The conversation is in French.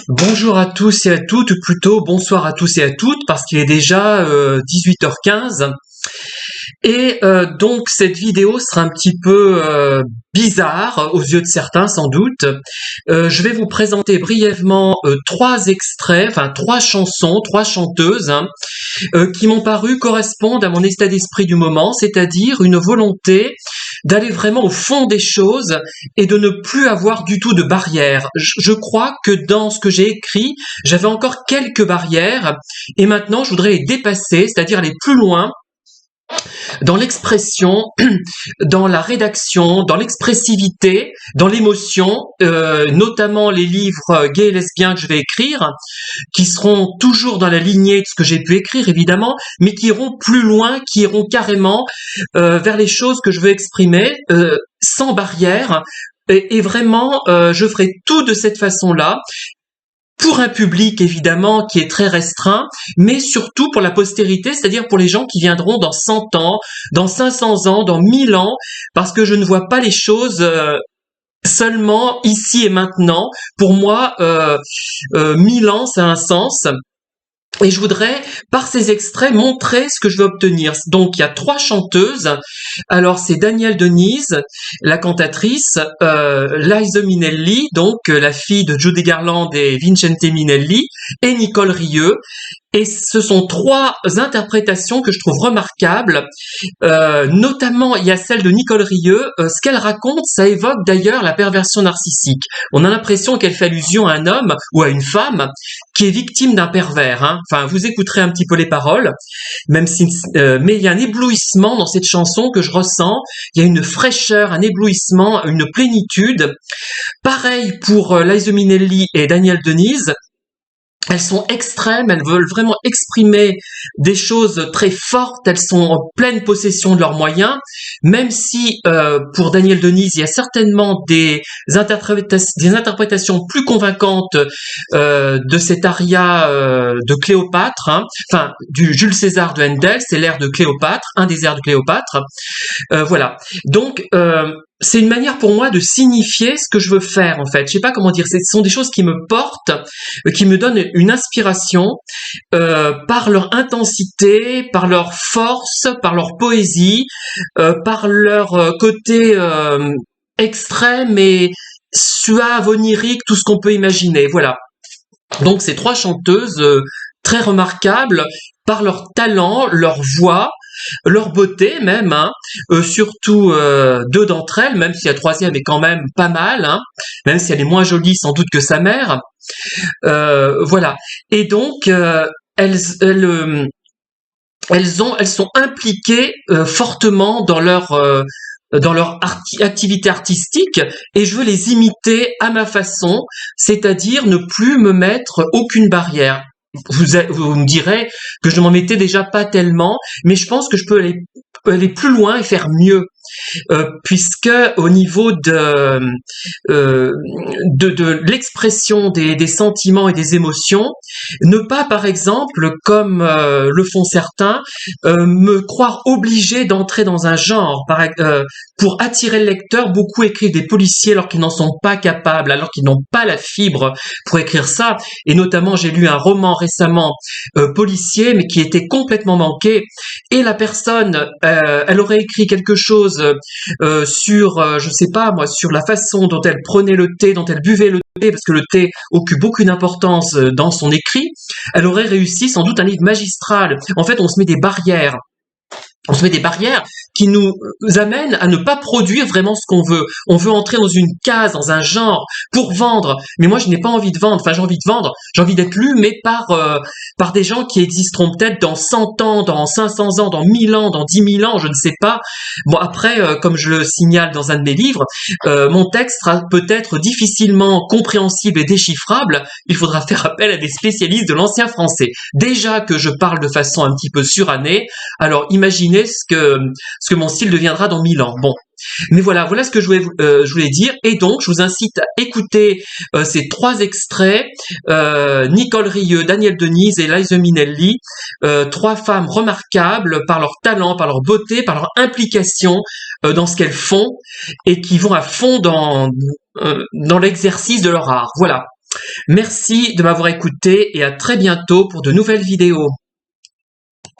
Bonjour à tous et à toutes, ou plutôt bonsoir à tous et à toutes, parce qu'il est déjà 18h15. Et donc cette vidéo sera un petit peu bizarre aux yeux de certains sans doute. Je vais vous présenter brièvement trois extraits, enfin trois chansons, trois chanteuses qui m'ont paru correspondre à mon état d'esprit du moment, c'est-à-dire une volonté d'aller vraiment au fond des choses et de ne plus avoir du tout de barrières. Je crois que dans ce que j'ai écrit, j'avais encore quelques barrières et maintenant je voudrais les dépasser, c'est-à-dire aller plus loin dans l'expression, dans la rédaction, dans l'expressivité, dans l'émotion, notamment les livres gays et lesbiens que je vais écrire, qui seront toujours dans la lignée de ce que j'ai pu écrire évidemment, mais qui iront plus loin, qui iront carrément vers les choses que je veux exprimer, sans barrière. Et vraiment, je ferai tout de cette façon-là, pour un public évidemment qui est très restreint, mais surtout pour la postérité, c'est-à-dire pour les gens qui viendront dans 100 ans, dans 500 ans, dans 1000 ans, parce que je ne vois pas les choses seulement ici et maintenant. Pour moi, 1000 ans, ça a un sens. Et je voudrais, par ces extraits, montrer ce que je veux obtenir. Donc, il y a trois chanteuses. Alors, c'est Danielle Denise, la cantatrice, Liza Minnelli, donc la fille de Judy Garland et Vincente Minnelli, et Nicole Rieu. Et ce sont trois interprétations que je trouve remarquables. Notamment, il y a celle de Nicole Rieu. Ce qu'elle raconte, ça évoque d'ailleurs la perversion narcissique. On a l'impression qu'elle fait allusion à un homme ou à une femme qui est victime d'un pervers. Enfin, vous écouterez un petit peu les paroles, même si, mais il y a un éblouissement dans cette chanson que je ressens. Il y a une fraîcheur, un éblouissement, une plénitude. Pareil pour Liza Minnelli et Danielle Denise. Elles sont extrêmes, elles veulent vraiment exprimer des choses très fortes, elles sont en pleine possession de leurs moyens, même si pour Danielle Denise, il y a certainement des interprétations plus convaincantes de cet aria de Cléopâtre, enfin du Jules César de Handel, c'est l'air de Cléopâtre, un des airs de Cléopâtre. Voilà. Donc c'est une manière pour moi de signifier ce que je veux faire en fait. Je sais pas comment dire. Ce sont des choses qui me portent, qui me donnent une inspiration par leur intensité, par leur force, par leur poésie, par leur côté extrême et suave, onirique, tout ce qu'on peut imaginer. Voilà. Donc ces trois chanteuses très remarquables par leur talent, leur voix, leur beauté même, surtout deux d'entre elles, même si la troisième est quand même pas mal, même si elle est moins jolie sans doute que sa mère. Voilà. Et donc elles sont impliquées fortement dans leur activité artistique et je veux les imiter à ma façon, c'est-à-dire ne plus me mettre aucune barrière. Vous me direz que je ne m'en mettais déjà pas tellement, mais je pense que je peux aller plus loin et faire mieux. Puisque au niveau de l'expression des sentiments et des émotions, ne pas par exemple, comme le font certains, me croire obligé d'entrer dans un genre. Pour attirer le lecteur, beaucoup écrivent des policiers alors qu'ils n'en sont pas capables, alors qu'ils n'ont pas la fibre pour écrire ça. Et notamment, j'ai lu un roman récemment policier, mais qui était complètement manqué. Et la personne, elle aurait écrit quelque chose sur, je sais pas moi, sur la façon dont elle prenait le thé, dont elle buvait le thé, parce que le thé occupe beaucoup d'importance dans son écrit, elle aurait réussi sans doute un livre magistral. En fait, on se met des barrières. On se met des barrières qui nous amènent à ne pas produire vraiment ce qu'on veut. On veut entrer dans une case, dans un genre, pour vendre. Mais moi, je n'ai pas envie de vendre. Enfin, j'ai envie de vendre. J'ai envie d'être lu, mais par des gens qui existeront peut-être dans 100 ans, dans 500 ans, dans 1000 ans, dans 10 000 ans, je ne sais pas. Bon, après, comme je le signale dans un de mes livres, mon texte sera peut-être difficilement compréhensible et déchiffrable. Il faudra faire appel à des spécialistes de l'ancien français. Déjà que je parle de façon un petit peu surannée, alors imaginez ce que mon style deviendra dans 1000 ans. Bon, mais voilà ce que je voulais dire. Et donc, je vous incite à écouter ces trois extraits. Nicole Rieu, Danielle Denise et Liza Minnelli, trois femmes remarquables par leur talent, par leur beauté, par leur implication dans ce qu'elles font et qui vont à fond dans l'exercice de leur art. Voilà. Merci de m'avoir écouté et à très bientôt pour de nouvelles vidéos.